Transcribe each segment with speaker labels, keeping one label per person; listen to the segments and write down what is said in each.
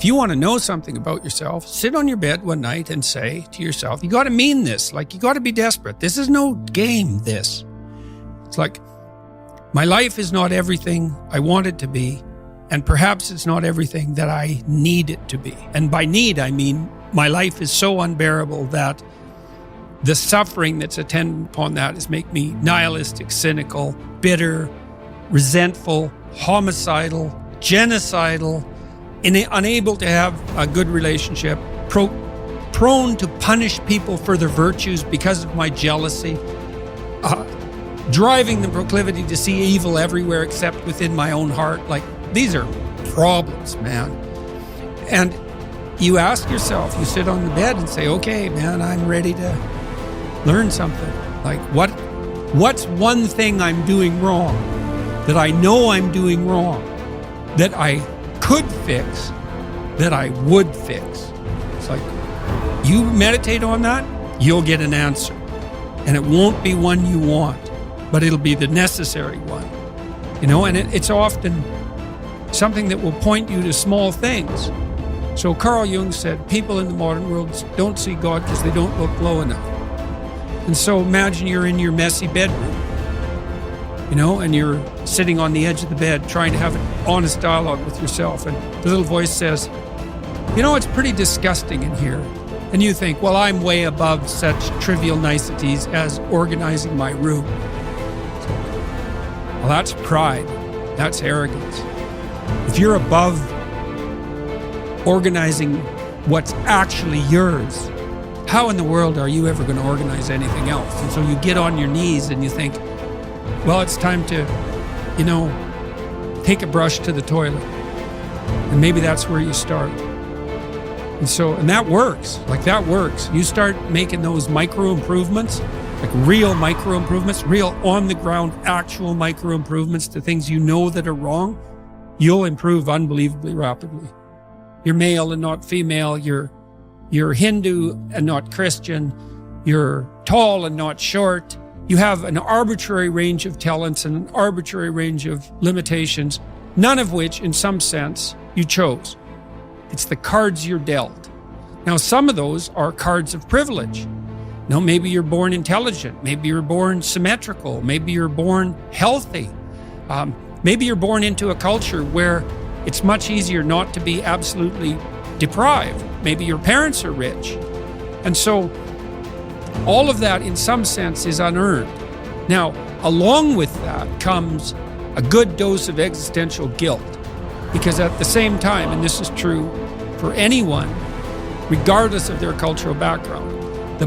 Speaker 1: If you want to know something about yourself, sit on your bed one night and say to yourself, you got to mean this. Like, you got to be desperate. This is no game, this. It's like, my life is not everything I want it to be, and perhaps it's not everything that I need it to be. And by need, I mean my life is so unbearable that the suffering that's attendant upon that is make me nihilistic, cynical, bitter, resentful, homicidal, genocidal, unable to have a good relationship, prone to punish people for their virtues because of my jealousy, driving the proclivity to see evil everywhere except within my own heart. Like, these are problems, man. And you ask yourself, you sit on the bed and say, okay, man, I'm ready to learn something. Like, what's one thing I'm doing wrong that I know I'm doing wrong that I could fix, that I would fix? It's like, you meditate on that, you'll get an answer. And it won't be one you want, but it'll be the necessary one. You know, and it's often something that will point you to small things. So Carl Jung said, people in the modern world don't see God because they don't look low enough. And so imagine you're in your messy bedroom, you know, and you're sitting on the edge of the bed trying to have an honest dialogue with yourself. And the little voice says, you know, it's pretty disgusting in here. And you think, well, I'm way above such trivial niceties as organizing my room. Well, that's pride. That's arrogance. If you're above organizing what's actually yours, how in the world are you ever going to organize anything else? And so you get on your knees and you think, well, it's time to, you know, take a brush to the toilet. And maybe that's where you start. And that works. Like, that works. You start making those micro improvements, like real micro improvements, real on the ground, actual micro improvements to things you know that are wrong, you'll improve unbelievably rapidly. You're male and not female. You're Hindu and not Christian. You're tall and not short. You have an arbitrary range of talents and an arbitrary range of limitations, none of which, in some sense, you chose. It's the cards you're dealt. Now, some of those are cards of privilege. Now, maybe you're born intelligent. Maybe you're born symmetrical. Maybe you're born healthy. Maybe you're born into a culture where it's much easier not to be absolutely deprived. Maybe your parents are rich. And so all of that, in some sense, is unearned. Now, along with that comes a good dose of existential guilt. Because at the same time, and this is true for anyone, regardless of their cultural background, the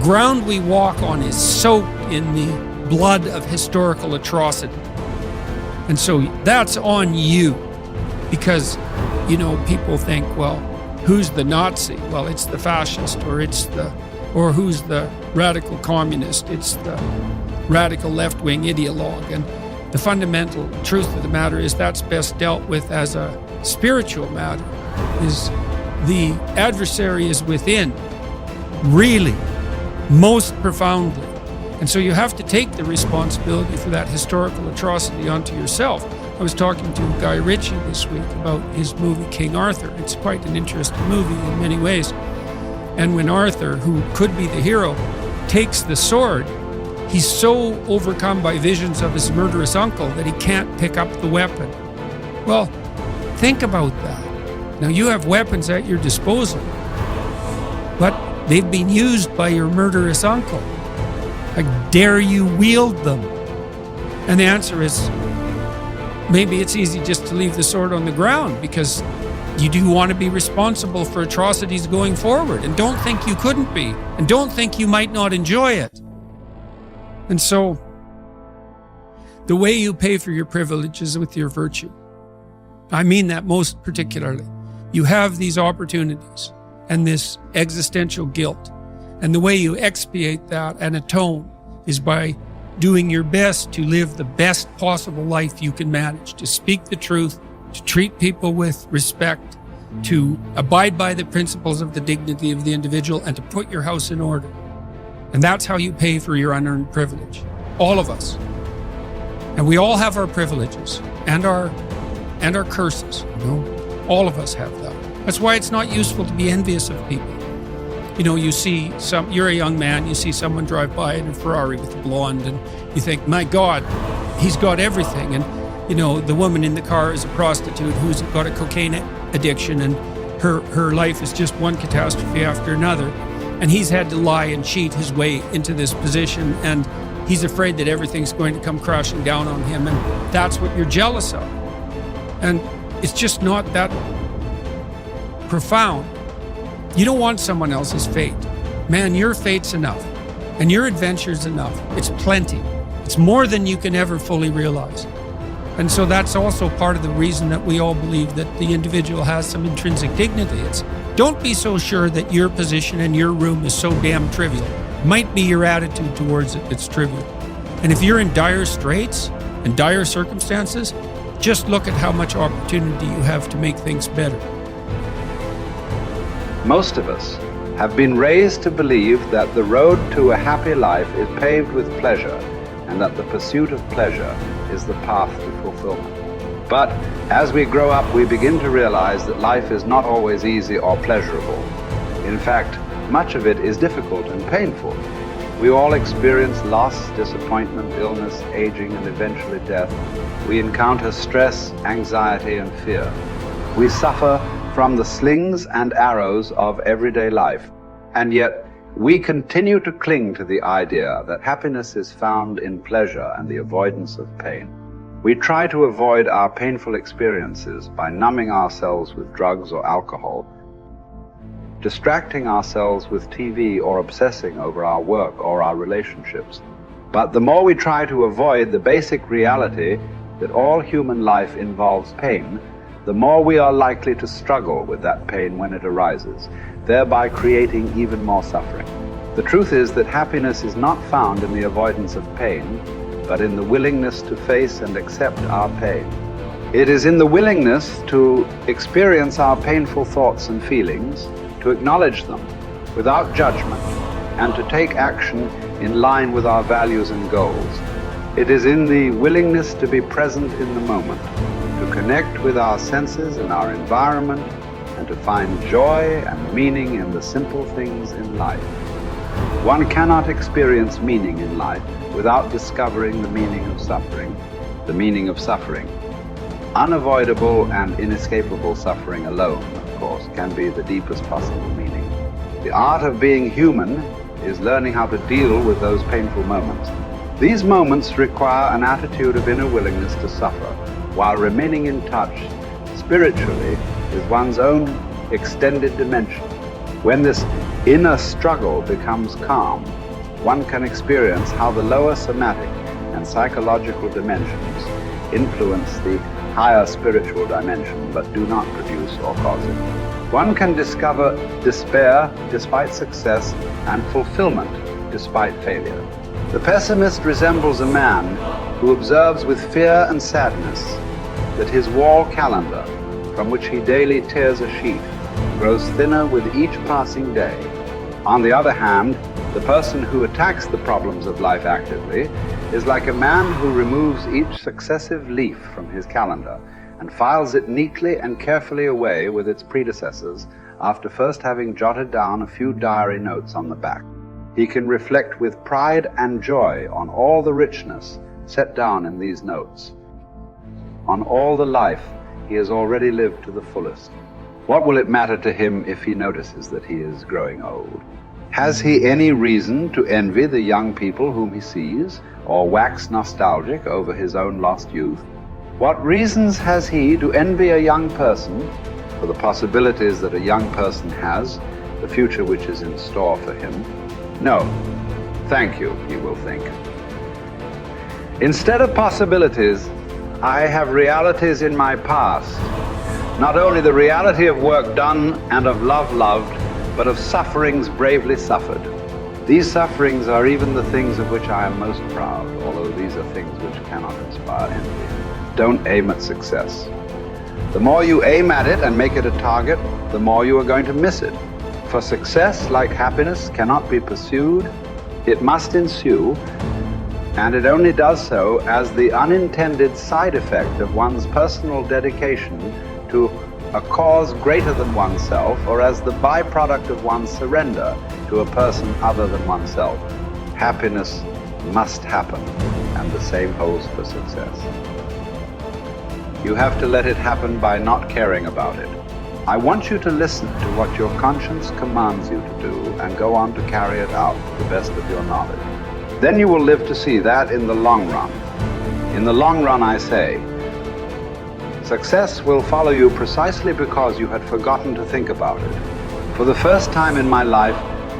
Speaker 1: ground we walk on is soaked in the blood of historical atrocity. And so that's on you. Because, you know, people think, well, who's the Nazi? Well, it's the fascist, or who's the radical communist? It's the radical left-wing ideologue. And the fundamental truth of the matter is that's best dealt with as a spiritual matter. Is the adversary is within, really, most profoundly. And so you have to take the responsibility for that historical atrocity onto yourself. I was talking to Guy Ritchie this week about his movie King Arthur. It's quite an interesting movie in many ways. And when Arthur, who could be the hero, takes the sword, he's so overcome by visions of his murderous uncle that he can't pick up the weapon. Well, think about that. Now, you have weapons at your disposal, but they've been used by your murderous uncle. Like, dare you wield them? And the answer is, maybe it's easy just to leave the sword on the ground because you do want to be responsible for atrocities going forward, and don't think you couldn't be, and don't think you might not enjoy it. And so, the way you pay for your privilege is with your virtue. I mean that most particularly. You have these opportunities and this existential guilt, and the way you expiate that and atone is by doing your best to live the best possible life you can manage, to speak the truth, to treat people with respect, to abide by the principles of the dignity of the individual, and to put your house in order. And that's how you pay for your unearned privilege. All of us. And we all have our privileges and our curses. You know? All of us have that. That's why it's not useful to be envious of people. You know, you're a young man, you see someone drive by in a Ferrari with a blonde, and you think, my God, he's got everything. And, you know, the woman in the car is a prostitute who's got a cocaine addiction, and her life is just one catastrophe after another. And he's had to lie and cheat his way into this position, and he's afraid that everything's going to come crashing down on him, and that's what you're jealous of. And it's just not that profound. You don't want someone else's fate. Man, your fate's enough, and your adventure's enough. It's plenty. It's more than you can ever fully realize. And so that's also part of the reason that we all believe that the individual has some intrinsic dignity. It's don't be so sure that your position in your room is so damn trivial. Might be your attitude towards it that's trivial. And if you're in dire straits and dire circumstances, just look at how much opportunity you have to make things better.
Speaker 2: Most of us have been raised to believe that the road to a happy life is paved with pleasure, and that the pursuit of pleasure is the path to fulfillment. But as we grow up, we begin to realize that life is not always easy or pleasurable. In fact, much of it is difficult and painful. We all experience loss, disappointment, illness, aging, and eventually death. We encounter stress, anxiety, and fear. We suffer from the slings and arrows of everyday life, and yet we continue to cling to the idea that happiness is found in pleasure and the avoidance of pain. We try to avoid our painful experiences by numbing ourselves with drugs or alcohol, distracting ourselves with TV, or obsessing over our work or our relationships. But the more we try to avoid the basic reality that all human life involves pain, the more we are likely to struggle with that pain when it arises, thereby creating even more suffering. The truth is that happiness is not found in the avoidance of pain, but in the willingness to face and accept our pain. It is in the willingness to experience our painful thoughts and feelings, to acknowledge them without judgment, and to take action in line with our values and goals. It is in the willingness to be present in the moment, to connect with our senses and our environment, and to find joy and meaning in the simple things in life. One cannot experience meaning in life without discovering the meaning of suffering. The meaning of suffering. Unavoidable and inescapable suffering alone, of course, can be the deepest possible meaning. The art of being human is learning how to deal with those painful moments. These moments require an attitude of inner willingness to suffer, while remaining in touch spiritually with one's own extended dimension. When this inner struggle becomes calm, one can experience how the lower somatic and psychological dimensions influence the higher spiritual dimension, but do not produce or cause it. One can discover despair despite success and fulfillment despite failure. The pessimist resembles a man who observes with fear and sadness that his wall calendar, from which he daily tears a sheet, grows thinner with each passing day. On the other hand, the person who attacks the problems of life actively is like a man who removes each successive leaf from his calendar and files it neatly and carefully away with its predecessors after first having jotted down a few diary notes on the back. He can reflect with pride and joy on all the richness set down in these notes, on all the life he has already lived to the fullest. What will it matter to him if he notices that he is growing old? Has he any reason to envy the young people whom he sees, or wax nostalgic over his own lost youth? What reasons has he to envy a young person for the possibilities that a young person has, the future which is in store for him? No, thank you, he will think. Instead of possibilities, I have realities in my past. Not only the reality of work done and of love loved, but of sufferings bravely suffered. These sufferings are even the things of which I am most proud, although these are things which cannot inspire envy. Don't aim at success. The more you aim at it and make it a target, the more you are going to miss it. For success, like happiness, cannot be pursued. It must ensue, and it only does so as the unintended side effect of one's personal dedication to a cause greater than oneself, or as the byproduct of one's surrender to a person other than oneself. Happiness must happen, and the same holds for success. You have to let it happen by not caring about it. I want you to listen to what your conscience commands you to do and go on to carry it out to the best of your knowledge. Then you will live to see that in the long run. In the long run, I say, success will follow you precisely because you had forgotten to think about it. For the first time in my life,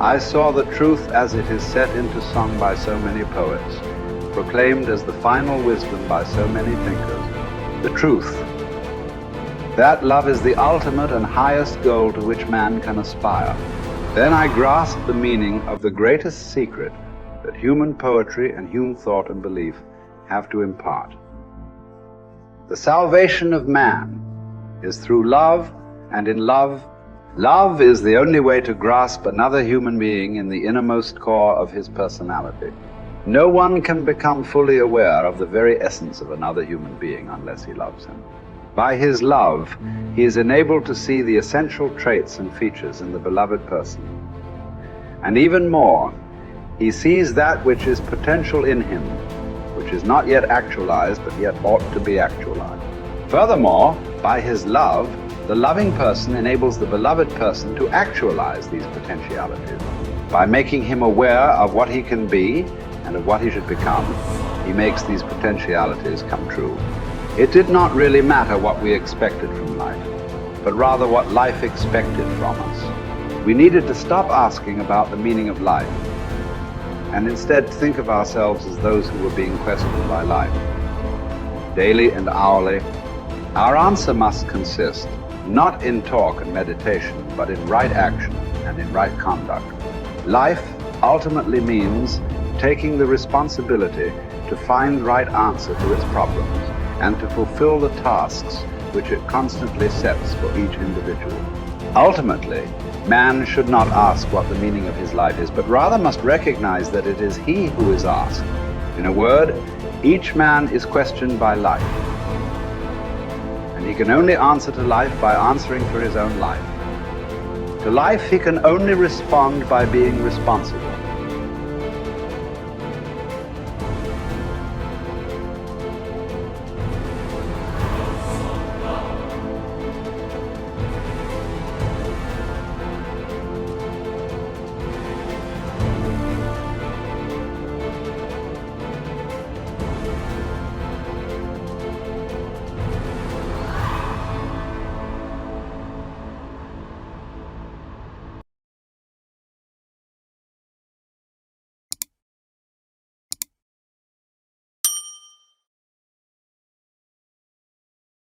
Speaker 2: I saw the truth as it is set into song by so many poets, proclaimed as the final wisdom by so many thinkers. The truth, that love is the ultimate and highest goal to which man can aspire. Then I grasped the meaning of the greatest secret that human poetry and human thought and belief have to impart. The salvation of man is through love, and in love, love is the only way to grasp another human being in the innermost core of his personality. No one can become fully aware of the very essence of another human being unless he loves him. By his love, he is enabled to see the essential traits and features in the beloved person. And even more, he sees that which is potential in him, which is not yet actualized, but yet ought to be actualized. Furthermore, by his love, the loving person enables the beloved person to actualize these potentialities. By making him aware of what he can be and of what he should become, he makes these potentialities come true. It did not really matter what we expected from life, but rather what life expected from us. We needed to stop asking about the meaning of life and instead think of ourselves as those who were being questioned by life. Daily and hourly, our answer must consist not in talk and meditation, but in right action and in right conduct. Life ultimately means taking the responsibility to find the right answer to its problems and to fulfill the tasks which it constantly sets for each individual. Ultimately, man should not ask what the meaning of his life is, but rather must recognize that it is he who is asked. In a word, each man is questioned by life, and he can only answer to life by answering for his own life. To life he can only respond by being responsible.